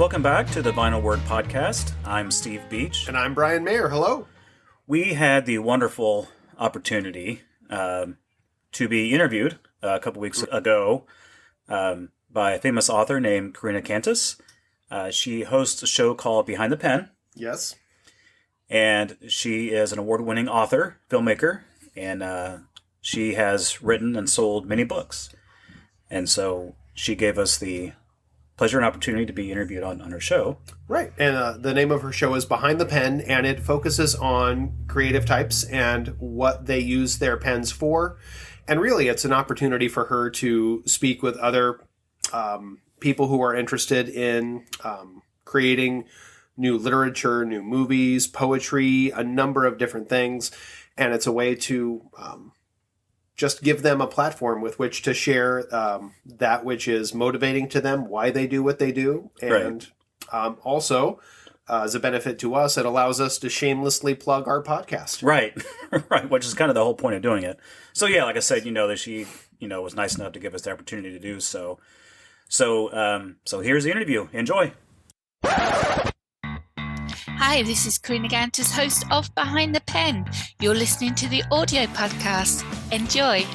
Welcome back to the Vinyl Word Podcast. I'm Steve Beach. And I'm Brian Mayer. Hello. We had the wonderful opportunity to be interviewed a couple weeks ago by a famous author named Karina Kantas. She hosts a show called Behind the Pen. Yes. And she is an award-winning author, filmmaker, and she has written and sold many books. And so she gave us the pleasure and opportunity to be interviewed on her show. Right. And the name of her show is Behind the Pen, and it focuses on creative types and what they use their pens for. And really, it's an opportunity for her to speak with other people who are interested in creating new literature, new movies, poetry, a number of different things. And it's a way to just give them a platform with which to share that which is motivating to them, why they do what they do. And also, as a benefit to us, it allows us to shamelessly plug our podcast. Right. Right. Which is kind of the whole point of doing it. So, yeah, like I said, that she, was nice enough to give us the opportunity to do so. So here's the interview. Enjoy. Hi, this is Karina Kantas, host of Behind the Pen. You're listening to the audio podcast. Enjoy.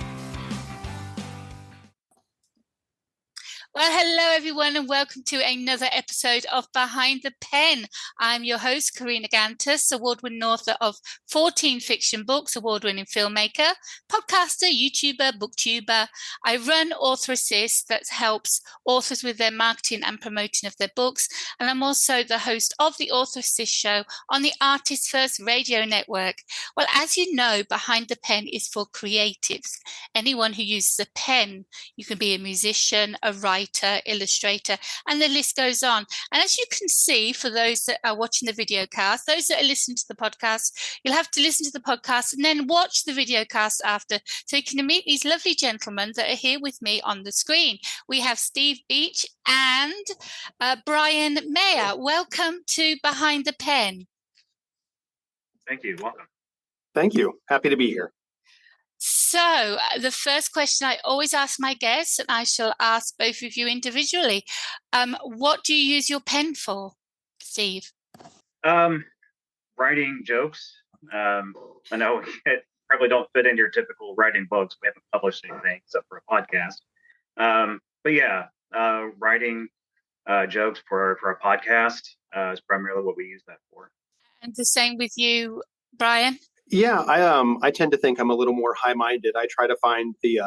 Well, hello everyone and welcome to another episode of Behind the Pen. I'm your host, Karina Kantas, award-winning author of 14 fiction books, award-winning filmmaker, podcaster, YouTuber, booktuber. I run Author Assist that helps authors with their marketing and promoting of their books. And I'm also the host of the Author Assist show on the Artist First Radio Network. Well, as you know, Behind the Pen is for creatives. Anyone who uses a pen. You can be a musician, a writer, illustrator, and the list goes on. And as you can see, for those that are watching the video cast, those that are listening to the podcast, you'll have to listen to the podcast and then watch the video cast after, so you can meet these lovely gentlemen that are here with me on the screen. We have Steve Beach and Brian Mayer. Welcome to Behind the Pen. Thank you. Welcome. Thank you. Happy to be here. So the first question I always ask my guests, and I shall ask both of you individually, what do you use your pen for, Steve? Writing jokes. I know it probably don't fit into your typical writing books. We haven't published anything except for a podcast. But yeah, writing jokes for a podcast is primarily what we use that for. And the same with you, Brian? Yeah, I tend to think I'm a little more high-minded. I try to find the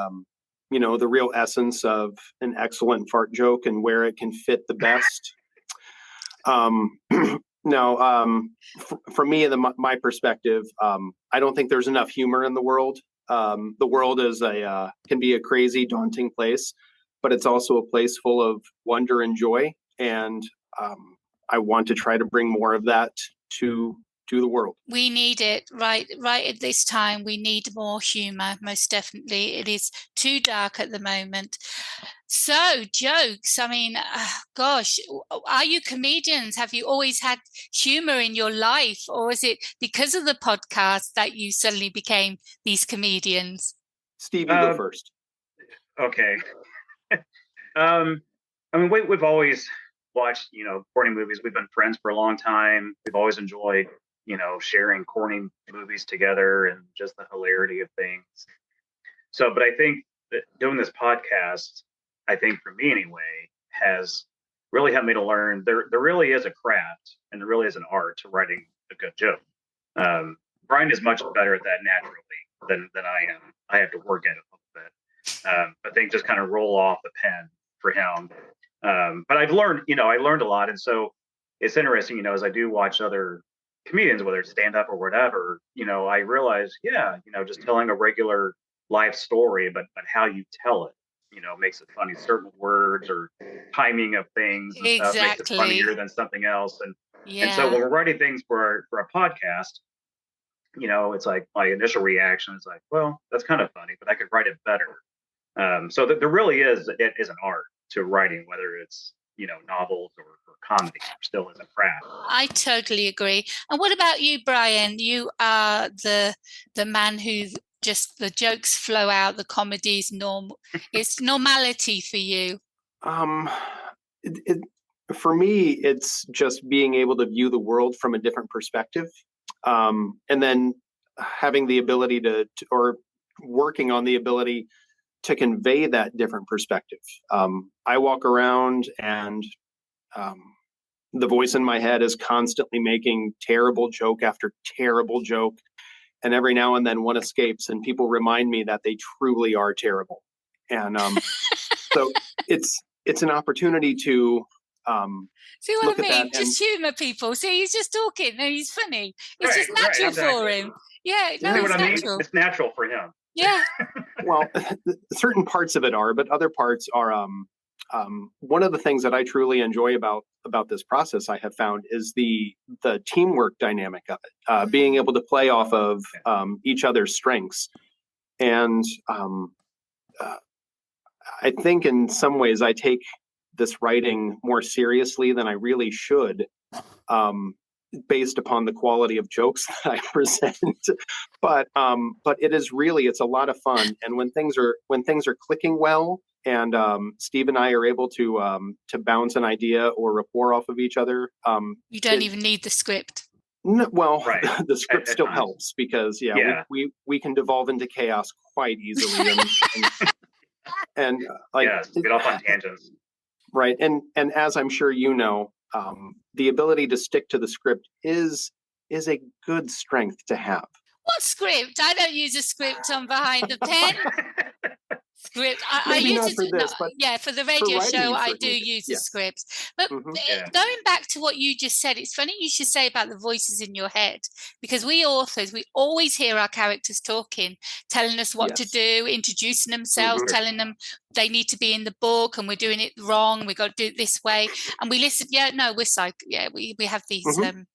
the real essence of an excellent fart joke and where it can fit the best. For me, my perspective, I don't think there's enough humor in the world. The world can be a crazy, daunting place, but it's also a place full of wonder and joy. And I want to try to bring more of that to the world. We need it right at this time. We need more humor, most definitely. It is too dark at the moment. So jokes, I mean, gosh, are you comedians? Have you always had humor in your life, or is it because of the podcast that you suddenly became these comedians? Steve, you go first. Okay. We've always watched, corny movies. We've been friends for a long time. We've always enjoyed sharing corny movies together and just the hilarity of things. So, but I think that doing this podcast, I think for me anyway, has really helped me to learn there really is a craft and there really is an art to writing a good joke. Brian is much better at that naturally than I am. I have to work at it a little bit. I think just kind of roll off the pen for him. But I've learned, I learned a lot. And so it's interesting, as I do watch other comedians, whether it's stand up or whatever, I realize, just telling a regular life story, but how you tell it, makes it funny. Certain words or timing of things and stuff makes it funnier than something else. And so when we're writing things for a podcast, it's like my initial reaction is like, well, that's kind of funny, but I could write it better. So there really is an art to writing, whether it's novels or comedy. Still is a craft. I totally agree. And what about you, Brian? You are the man who just the jokes flow out, the comedy's normal. It's normality for you. For me, it's just being able to view the world from a different perspective, and then having the ability or working on the ability to convey that different perspective. I walk around and the voice in my head is constantly making terrible joke after terrible joke. And every now and then one escapes and people remind me that they truly are terrible. And so it's an opportunity to see what look I mean? at that Just humour people. See, he's just talking and he's funny. It's just natural for him. Yeah, no, see what it's I mean? natural. It's natural for him. Yeah. Well, certain parts of it are, but other parts are. One of the things that I truly enjoy about this process, I have found, is the teamwork dynamic of it, being able to play off of each other's strengths, and I think in some ways I take this writing more seriously than I really should, based upon the quality of jokes that I present. But it is really, it's a lot of fun, and when things are clicking well, and Steve and I are able to bounce an idea or rapport off of each other. You don't even need the script. Well, right. The script still helps because we can devolve into chaos quite easily, and get off on tangents. Right, and as I'm sure you know, the ability to stick to the script is a good strength to have. What script? I don't use a script on Behind the Pen. Script. I use it for the radio show. I do use the script. But going back to what you just said, it's funny you should say about the voices in your head, because we authors, we always hear our characters talking, telling us what to do, introducing themselves, telling them they need to be in the book and we're doing it wrong, we got to do it this way, and we listen. We're psych. We have these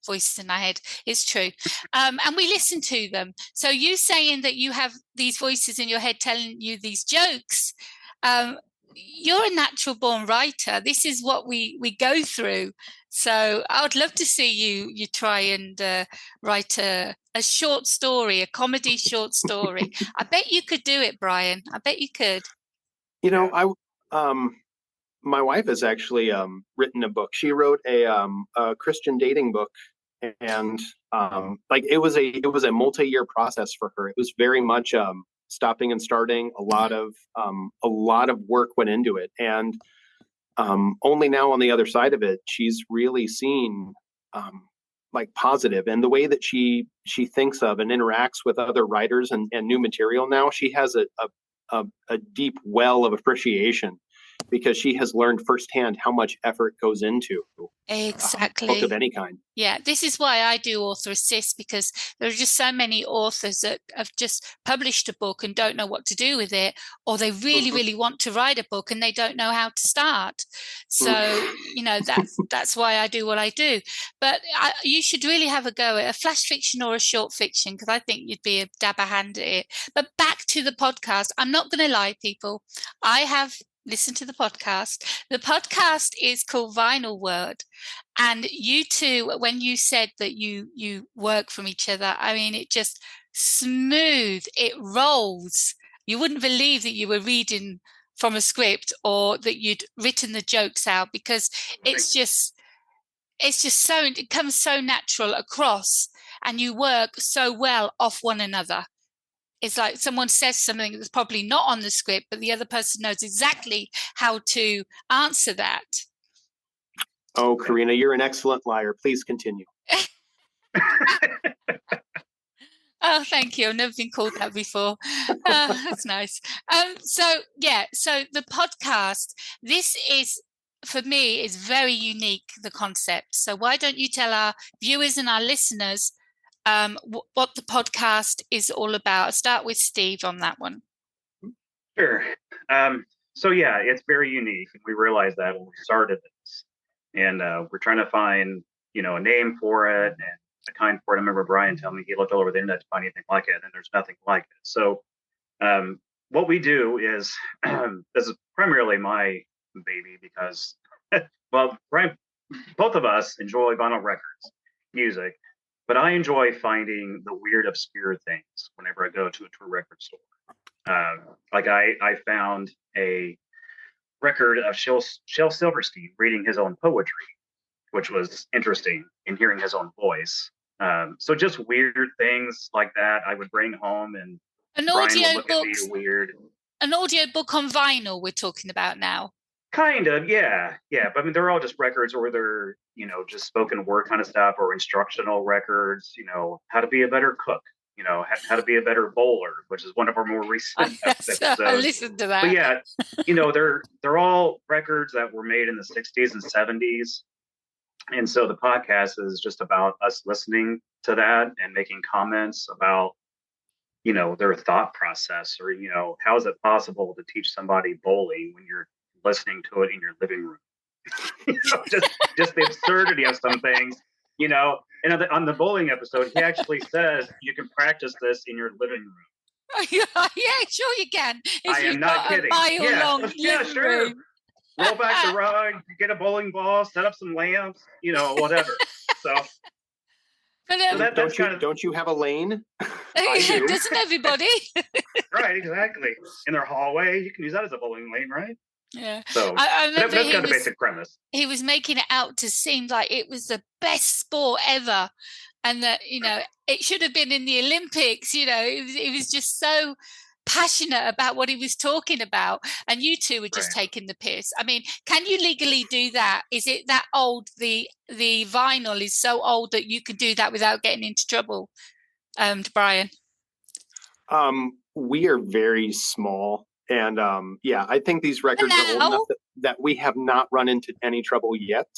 voices in our head. It's true. And we listen to them. So you saying that you have these voices in your head telling you these jokes, you're a natural born writer. This is what we go through. So I would love to see you try and write a short story, a comedy short story. I bet you could do it, Brian. I bet you could. You know, my wife has actually written a book. She wrote a Christian dating book, and it was a multi-year process for her. It was very much stopping and starting. A lot of work went into it, and only now on the other side of it, she's really seen positive, and the way that she thinks of and interacts with other writers and new material. Now she has a deep well of appreciation, because she has learned firsthand how much effort goes into a book of any kind. Yeah, this is why I do author assist, because there are just so many authors that have just published a book and don't know what to do with it, or they really, really want to write a book and they don't know how to start. So, that's why I do what I do. But you should really have a go at a flash fiction or a short fiction, because I think you'd be a dabber hand at it. But back to the podcast. I'm not going to lie, people. I have listened to the podcast. The podcast is called Vinyl Word. And you two, when you said that you work from each other, I mean, it just smooth, it rolls. You wouldn't believe that you were reading from a script or that you'd written the jokes out, because it's just so, it comes so natural across, and you work so well off one another. It's like someone says something that's probably not on the script, but the other person knows exactly how to answer that. Oh, Karina, you're an excellent liar. Please continue. Oh, thank you. I've never been called that before. That's nice. So the podcast, this is, for me, is very unique, the concept. So why don't you tell our viewers and our listeners what the podcast is all about? I'll start with Steve on that one. Sure. So it's very unique. We realized that when we started this, and we're trying to find, a name for it and a kind for it. I remember Brian telling me he looked all over the internet to find anything like it, and there's nothing like it. So what we do is, this is primarily my baby, because, well, Brian, both of us enjoy vinyl records, music. But I enjoy finding the weird, obscure things whenever I go to a record store. I found a record of Shel Silverstein reading his own poetry, which was interesting, in hearing his own voice. So just weird things like that I would bring home, and An Brian audio would look book, at me weird. an audio book on vinyl we're talking about now. Kind of, yeah. But I mean, they're all just records, or they're, just spoken word kind of stuff, or instructional records, how to be a better cook, how to be a better bowler, which is one of our more recent episodes. I listened to that. But yeah, they're all records that were made in the 60s and 70s. And so the podcast is just about us listening to that and making comments about, their thought process, or, how is it possible to teach somebody bowling when you're listening to it in your living room? just the absurdity of some things, and on the bowling episode, he actually says you can practice this in your living room. Yeah, sure you can. I am not kidding. Sure. Roll back the rug, get a bowling ball, set up some lamps, whatever. So, don't you have a lane? Doesn't everybody? Right, exactly. In their hallway, you can use that as a bowling lane, right? Yeah. So I remember that's kind of the basic premise. He was making it out to seem like it was the best sport ever, and that it should have been in the Olympics. It was just so passionate about what he was talking about, and you two were just taking the piss. I mean, can you legally do that? Is it that old? The vinyl is so old that you can do that without getting into trouble, Brian? We are very small, and I think these records are old enough that we have not run into any trouble yet.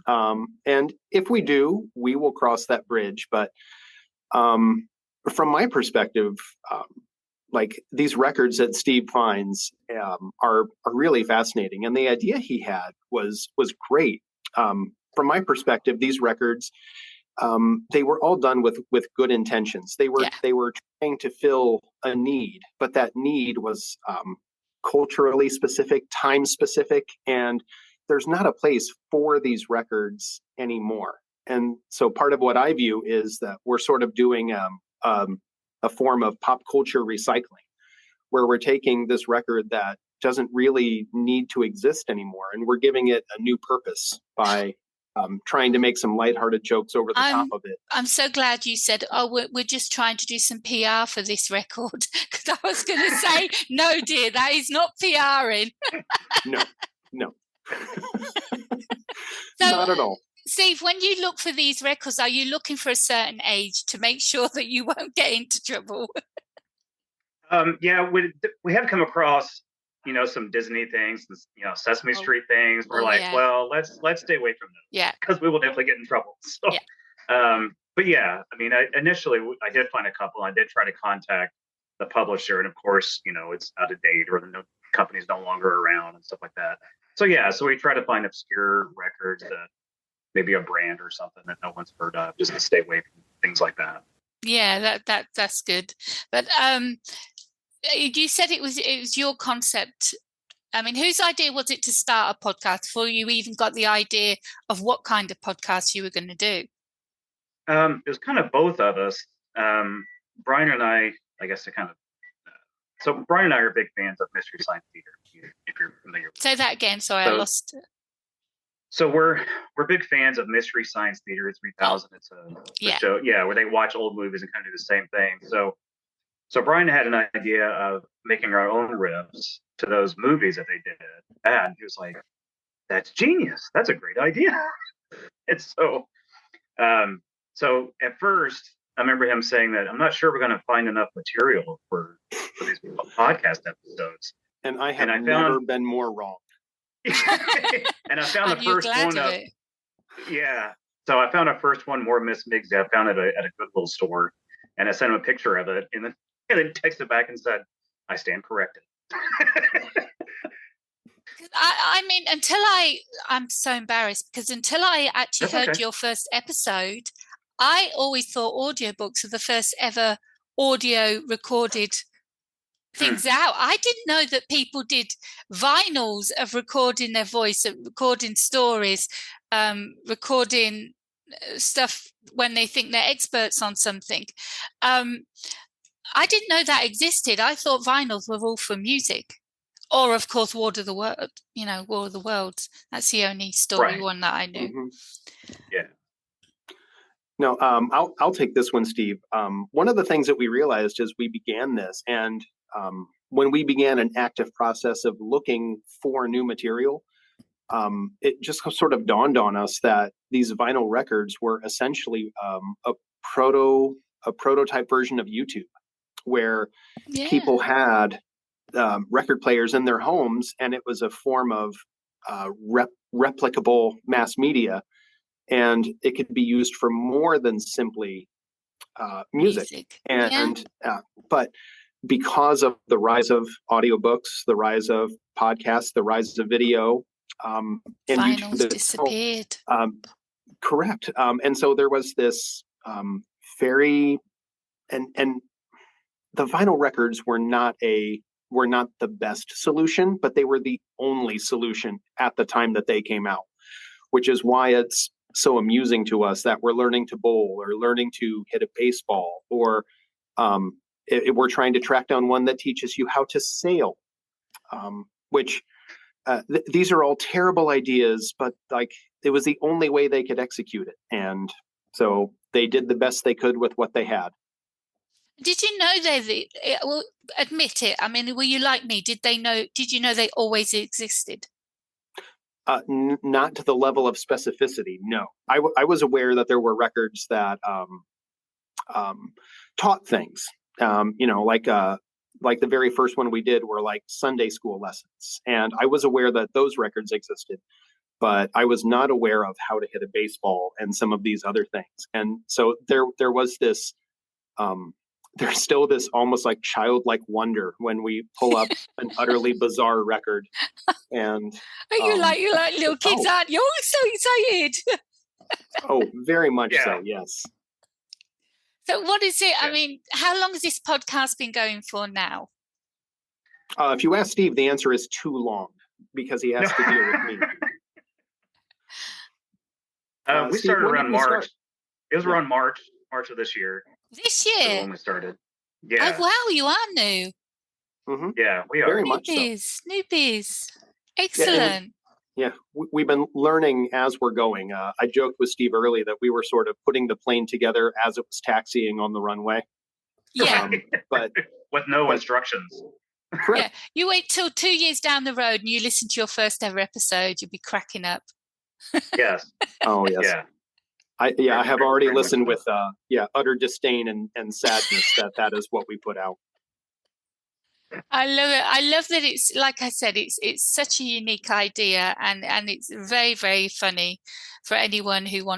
And if we do, we will cross that bridge. But from my perspective, like, these records that Steve finds are really fascinating, and the idea he had was great. From my perspective, these records, they were all done with good intentions. They were trying to fill a need, but that need was culturally specific, time specific, and there's not a place for these records anymore. And so part of what I view is that we're sort of doing a form of pop culture recycling, where we're taking this record that doesn't really need to exist anymore, and we're giving it a new purpose by trying to make some lighthearted jokes over the top of it. I'm so glad you said, we're just trying to do some PR for this record, because I was going to say, no, dear, that is not PRing. No. So, not at all. Steve, when you look for these records, are you looking for a certain age to make sure that you won't get into trouble? We have come across, some Disney things, Sesame Street things. We're well, let's stay away from them. Yeah, because we will definitely get in trouble. So, but yeah, I mean, initially I did find a couple. I did try to contact the publisher, and of course, it's out of date, or the company's no longer around and stuff like that. So so we try to find obscure records that maybe a brand or something that no one's heard of, just to stay away from things like that. Yeah, that's good. But you said it was your concept. I mean, whose idea was it to start a podcast before you even got the idea of what kind of podcast you were going to do? It was kind of both of us. Brian and I guess so Brian and I are big fans of Mystery Science Theater, if you're familiar with it. Say that again. Sorry, I lost it. So we're big fans of Mystery Science Theater 3000. It's a show, where they watch old movies and kind of do the same thing. So Brian had an idea of making our own riffs to those movies that they did, and he was like, "That's genius! That's a great idea." And so at first, I remember him saying that I'm not sure we're going to find enough material for these podcast episodes. And I have never been more wrong. And I found the first one up. Yeah. So I found a first one, more Miss Miggsy. I found it at a good little store, and I sent him a picture of it, and then texted back and said, "I stand corrected." I mean, I'm so embarrassed, because until I actually heard your first episode, I always thought audiobooks are the first ever audio recorded things out. I didn't know that people did vinyls of recording their voice, of recording stories, recording stuff when they think they're experts on something. I didn't know that existed. I thought vinyls were all for music. Or, of course, War of the World. War of the Worlds. That's the only story one that I knew. Mm-hmm. Yeah. No, I'll take this one, Steve. One of the things that we realized as we began this, and when we began an active process of looking for new material, it just sort of dawned on us that these vinyl records were essentially a prototype version of YouTube, where people had record players in their homes, and it was a form of replicable mass media, and it could be used for more than simply music. But because of the rise of audiobooks, the rise of podcasts, the rise of video, and vinyls YouTube disappeared. Correct. And so there was this and the vinyl records were not the best solution, but they were the only solution at the time that they came out, which is why it's so amusing to us that we're learning to bowl or learning to hit a baseball, or we're trying to track down one that teaches you how to sail, which these are all terrible ideas, but like it was the only way they could execute it. And so they did the best they could with what they had. Did you know well, admit it. I mean, were you like me? Did you know they always existed? Not to the level of specificity. No, I was aware that there were records that taught things. Like the very first one we did were like Sunday school lessons, and I was aware that those records existed, but I was not aware of how to hit a baseball and some of these other things. And so there was this. There's still this almost like childlike wonder when we pull up an utterly bizarre record. And you like little kids, aren't you? Oh, so excited. Oh, very much so, yes. So what is it? I mean, how long has this podcast been going for now? If you ask Steve, the answer is too long because he has to deal with me. We Steve, started around March. It was around March of this year. This year? When we started. Yeah. Oh, wow, you are new. Mm-hmm. Yeah, we are. Very much so. Newbies. Excellent. Yeah, we've been learning as we're going. I joked with Steve early that we were sort of putting the plane together as it was taxiing on the runway. Yeah. But with no instructions. Yeah. You wait till 2 years down the road and you listen to your first ever episode, you'll be cracking up. Yes. Oh, yes. Yeah. I have already listened with utter disdain and sadness that is what we put out. I love it. I love that it's, like I said, it's such a unique idea, and it's very, very funny for anyone who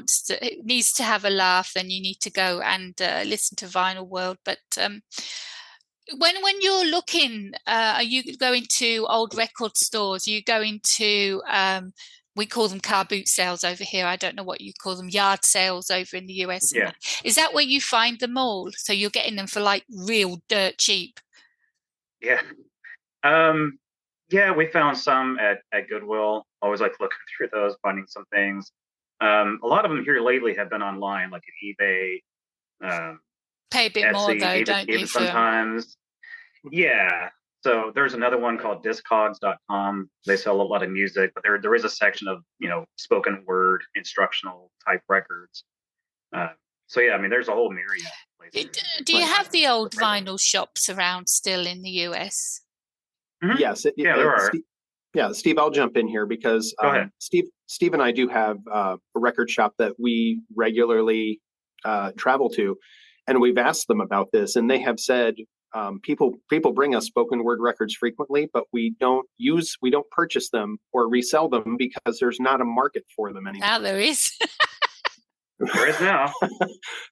needs to have a laugh. Then you need to go and listen to Vinyl World. But when you're looking, are you going to old record stores? Are you going to we call them car boot sales over here. I don't know what you call them, yard sales over in the US. Yeah. Is that where you find them all? So you're getting them for like real dirt cheap? Yeah. We found some at Goodwill. Always like looking through those, finding some things. A lot of them here lately have been online, like at eBay. Pay a bit Etsy, more though, don't you? Sometimes. Yeah. So there's another one called discogs.com. They sell a lot of music, but there is a section of, spoken word instructional type records. So yeah, I mean, there's a whole myriad of places. Do you have the old vinyl shops around still in the US? Mm-hmm. Yes. There are. Steve, I'll jump in here because Steve and I do have a record shop that we regularly travel to, and we've asked them about this, and they have said people bring us spoken word records frequently, but we don't purchase them or resell them because there's not a market for them anymore. Now there is. There is now.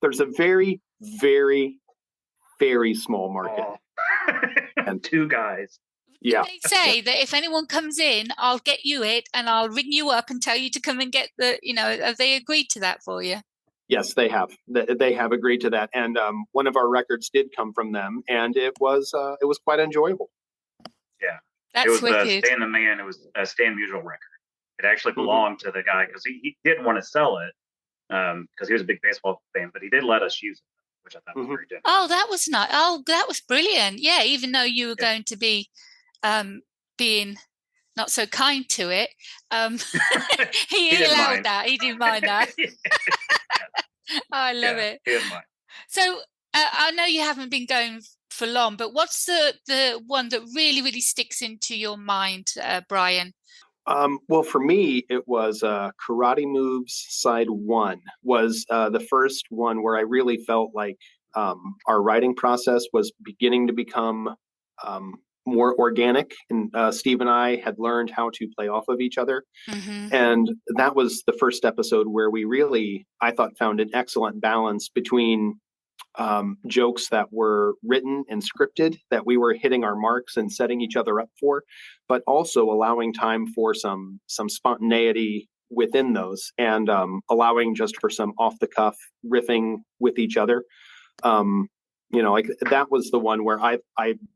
There's a very, very, very small market. And two guys. Yeah. They say that if anyone comes in, I'll get you it and I'll ring you up and tell you to come and get have they agreed to that for you? Yes, they have. They have agreed to that. And one of our records did come from them, and it was quite enjoyable. Yeah. That's it was wicked. Stan the Man. It was a Stan Musial record. It actually belonged to the guy because he didn't want to sell it because he was a big baseball fan, but he did let us use it, which I thought was very generous. Oh, that was nice. Oh, that was brilliant. Yeah, even though you were going to be being not so kind to it, he didn't allowed mind. that. He didn't mind that. Oh, I love it. He didn't mind. So I know you haven't been going for long, but what's the one that really, really sticks into your mind, Brian? Well, for me, it was Karate Moves Side 1 was the first one where I really felt like our writing process was beginning to become more organic. And Steve and I had learned how to play off of each other. Mm-hmm. And that was the first episode where we really, I thought, found an excellent balance between jokes that were written and scripted that we were hitting our marks and setting each other up for, but also allowing time for some spontaneity within those, and allowing just for some off the cuff riffing with each other. Like that was the one where I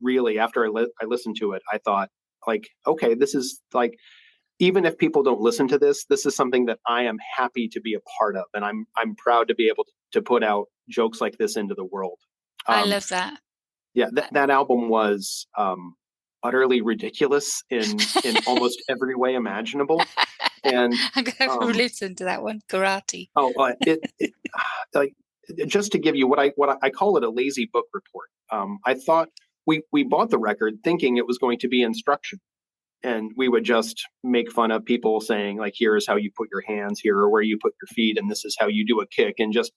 really, after I listened to it, I thought, like, okay, this is like, even if people don't listen to this is something that I am happy to be a part of, and I'm proud to be able to put out jokes like this into the world. I love that. Yeah, that album was utterly ridiculous in almost every way imaginable. And I'm going to listen to that one, Karate. Oh, it like, just to give you what I call it, a lazy book report. I thought we bought the record thinking it was going to be instruction. And we would just make fun of people saying, like, here is how you put your hands, here or where you put your feet, and this is how you do a kick. And just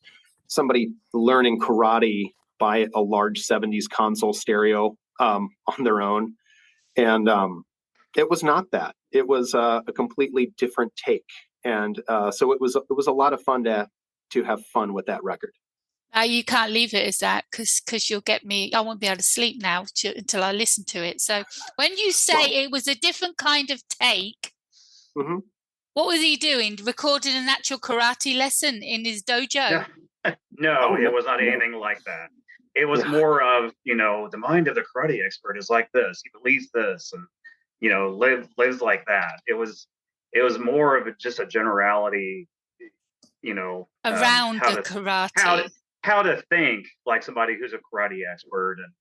somebody learning karate by a large 70s console stereo on their own. And it was not that. It was a completely different take. And so it was a lot of fun to have fun with that record. You can't leave it as that because you'll get me. I won't be able to sleep now until I listen to it. So when you say it was a different kind of take, mm-hmm. What was he doing? Recording an actual karate lesson in his dojo? No, it was not anything like that. It was more of, the mind of the karate expert is like this. He believes this, and lives like that. It was more of just a generality, around the karate. How to think like somebody who's a karate expert. And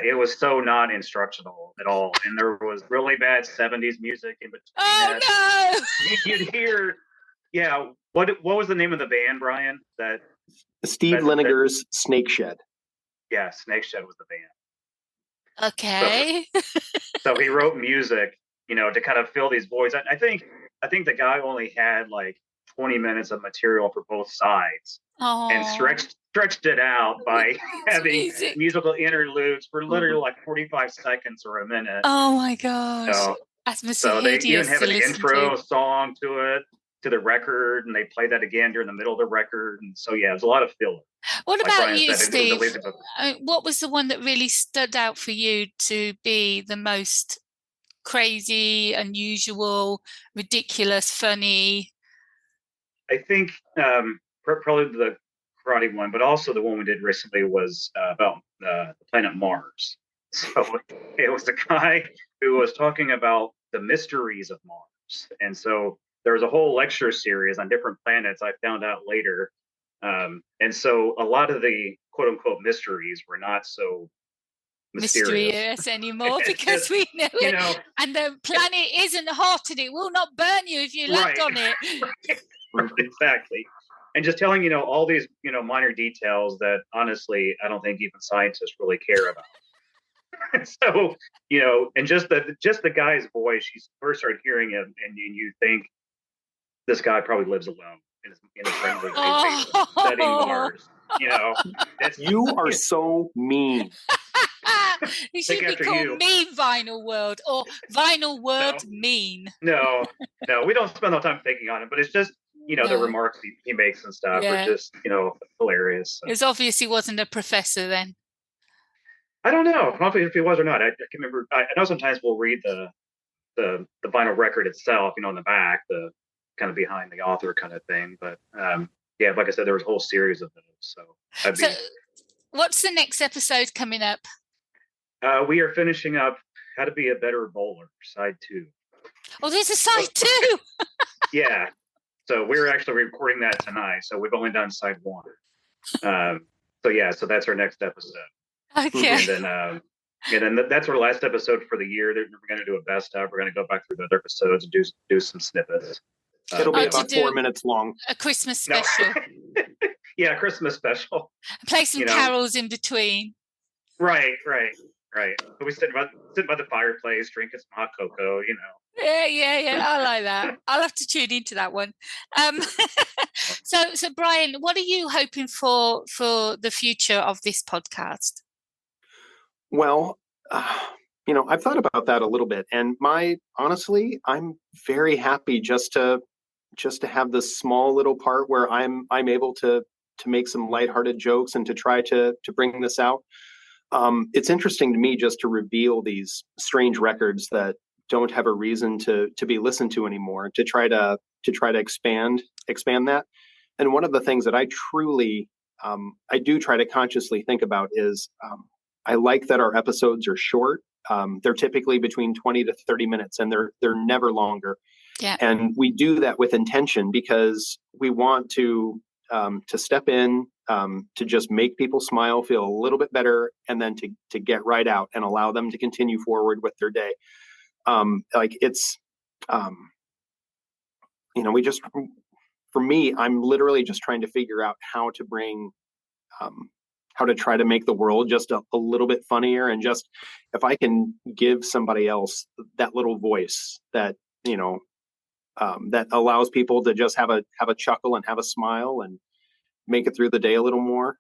it was so not instructional at all. And there was really bad 70s music in between. Oh no! You'd hear, what was the name of the band, Brian? Steve Liniger's Snake Shed. Yeah, Snake Shed was the band. Okay. So he wrote music, to kind of fill these voids. I think the guy only had like 20 minutes of material for both sides. And stretched it out by having musical interludes for literally like 45 seconds or a minute. Oh my gosh. So they even have an intro song to the record, and they play that again during the middle of the record. And so, it was a lot of filler. What about you, Steve? What was the one that really stood out for you to be the most crazy, unusual, ridiculous, funny? I think probably the karate one, but also the one we did recently was about the planet Mars. So it was a guy who was talking about the mysteries of Mars. And so there was a whole lecture series on different planets, I found out later. And so a lot of the quote unquote mysteries were not so mysterious anymore because we know it. And the planet isn't hot and it will not burn you if you land on it. Right. Exactly. And just telling, all these, minor details that honestly, I don't think even scientists really care about. So, and just the guy's voice, you first start hearing him and you think this guy probably lives alone in his friendly studying Mars. You are so mean. You should be called Mean Vinyl World or Vinyl World Mean. No, we don't spend all time thinking on it, but it's just, the remarks he makes and stuff are just, hilarious. So. It obviously wasn't a professor then. I don't know. I don't know if he was or not. I can remember. I know sometimes we'll read the vinyl record itself, in the back, the kind of behind the author kind of thing. But like I said, there was a whole series of those. So what's the next episode coming up? We are finishing up How to Be a Better Bowler, Side 2. Oh, there's a Side 2. Yeah. So we're actually recording that tonight. So we've only done Side 1. So that's our next episode. Okay. And then And then that's our last episode for the year. We're going to do a best of. We're going to go back through the other episodes and do some snippets. It'll be to about do 4 minutes long. a Christmas No. special. Yeah, Christmas special. Play some carols in between. Right. So we sit by the fireplace, drinking some hot cocoa, Yeah. I like that. I'll have to tune into that one. So Brian, what are you hoping for the future of this podcast? Well, I've thought about that a little bit, and honestly, I'm very happy just to have this small little part where I'm able to make some lighthearted jokes and to try to bring this out. It's interesting to me just to reveal these strange records that don't have a reason to be listened to anymore, to try to expand that. And one of the things that I truly I do try to consciously think about is I like that our episodes are short. They're typically between 20 to 30 minutes, and they're never longer. Yeah. And we do that with intention because we want to step in, to just make people smile, feel a little bit better, and then to get right out and allow them to continue forward with their day. We just, for me, I'm literally just trying to figure out how to try to make the world just a little bit funnier. And just, if I can give somebody else that little voice that, that allows people to just have a chuckle and have a smile and make it through the day a little more.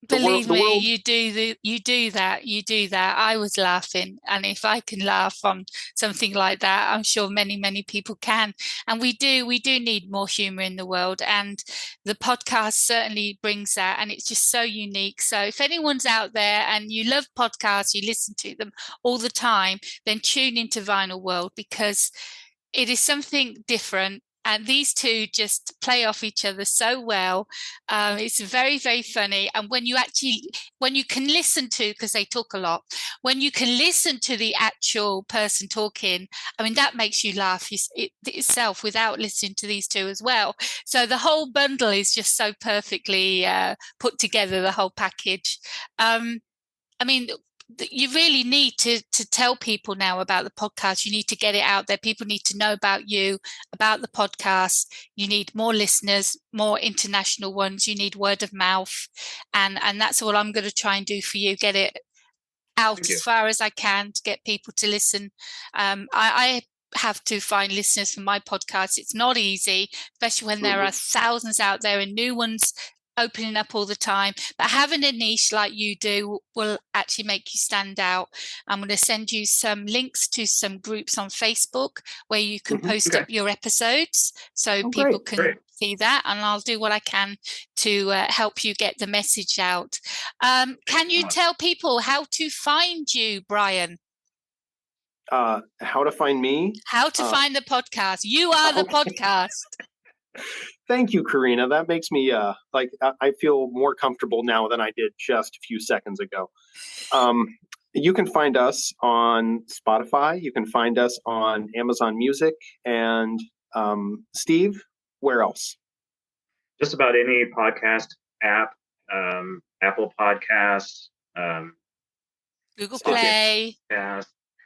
Believe me, you do that. I was laughing, and if I can laugh on something like that, I'm sure many people can. And we do need more humor in the world, and the podcast certainly brings that, and it's just so unique. So if anyone's out there and you love podcasts, you listen to them all the time, then tune into Vinyl World, because it is something different. And these two just play off each other so well. It's very, very funny. And when you can listen to, because they talk a lot, when you can listen to the actual person talking, I mean, that makes you laugh itself without listening to these two as well. So the whole bundle is just so perfectly put together, the whole package. I mean, you really need to tell people now about the podcast. You need to get it out there. People need to know about you, about the podcast. You need more listeners, more international ones. You need word of mouth. And that's all I'm going to try and do for you. Get it out as far as I can to get people to listen. I have to find listeners for my podcast. It's not easy, especially when there are thousands out there and new ones opening up all the time. But having a niche like you do will actually make you stand out. I'm going to send you some links to some groups on Facebook where you can post up your episodes, so people can see that, and I'll do what I can to help you get the message out. Can you tell people how to find you, Brian? How to find me? How to find the podcast. You are the podcast. Thank you, Karina. That makes me I feel more comfortable now than I did just a few seconds ago. You can find us on Spotify. You can find us on Amazon Music. And Steve, where else? Just about any podcast app, Apple Podcasts, Google Play,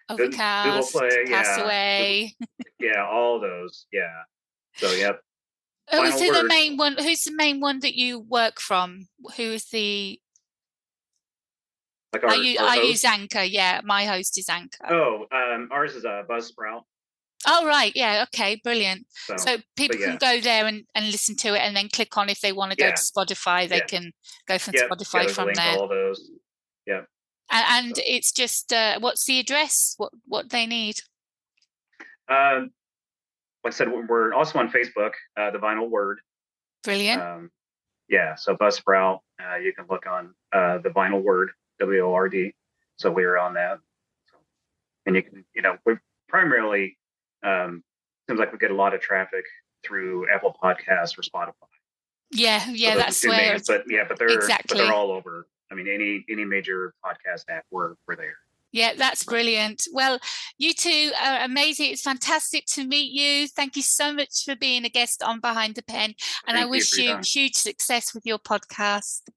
Overcast, Google Play, Castaway. Yeah, all those. Yeah. So, yep. Who's the main one? Who's the main one that you work from? Who is the? Like I use Anchor. Yeah, my host is Anchor. Oh, ours is Buzzsprout. Oh, right. Yeah. Okay. Brilliant. So people can yeah. go there and listen to it, and then click on, if they want to go to Spotify, they can go from Spotify from there. All those. Yeah. And it's just what's the address? What they need? Like I said, we're also on Facebook, the Vinyl Word. Brilliant. So Buzzsprout, you can look on the Vinyl Word, WORD. So we're on that. So, and you can, we primarily, seems like we get a lot of traffic through Apple Podcasts or Spotify. Yeah, that's where. But they're all over. I mean, any major podcast app, we're there. Yeah, that's brilliant. Well, you two are amazing. It's fantastic to meet you. Thank you so much for being a guest on Behind the Pen. And I wish you huge success with your podcast.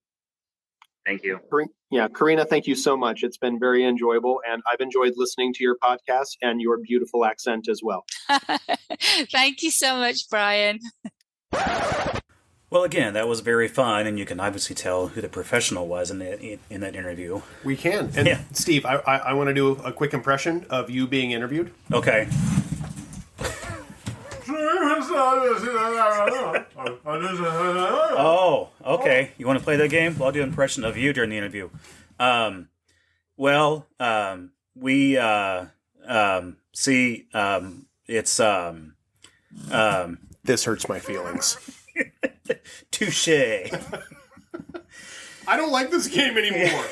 Thank you. Yeah, Karina, thank you so much. It's been very enjoyable, and I've enjoyed listening to your podcast and your beautiful accent as well. Thank you so much, Brian. Well, again, that was very fun, and you can obviously tell who the professional was in that interview. We can. And yeah. Steve, I want to do a quick impression of you being interviewed. Okay. Oh, okay. You want to play that game? Well, I'll do an impression of you during the interview. It's This hurts my feelings. Touche. I don't like this game anymore.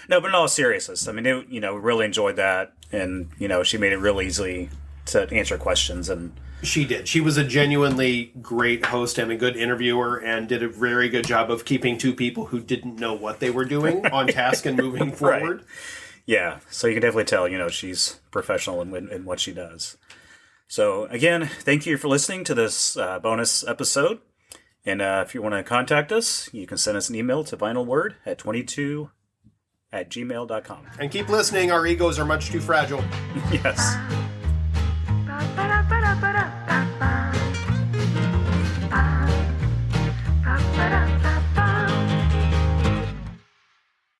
No, but in all seriousness, I mean, we really enjoyed that, and she made it real easy to answer questions, and she did. She was a genuinely great host and a good interviewer, and did a very good job of keeping two people who didn't know what they were doing on task and moving forward. Right. Yeah, so you can definitely tell, she's professional in what she does. So again, thank you for listening to this bonus episode. And if you want to contact us, you can send us an email to vinylword22@gmail.com. And keep listening. Our egos are much too fragile. Yes. Ba-da-ba-da-ba-da.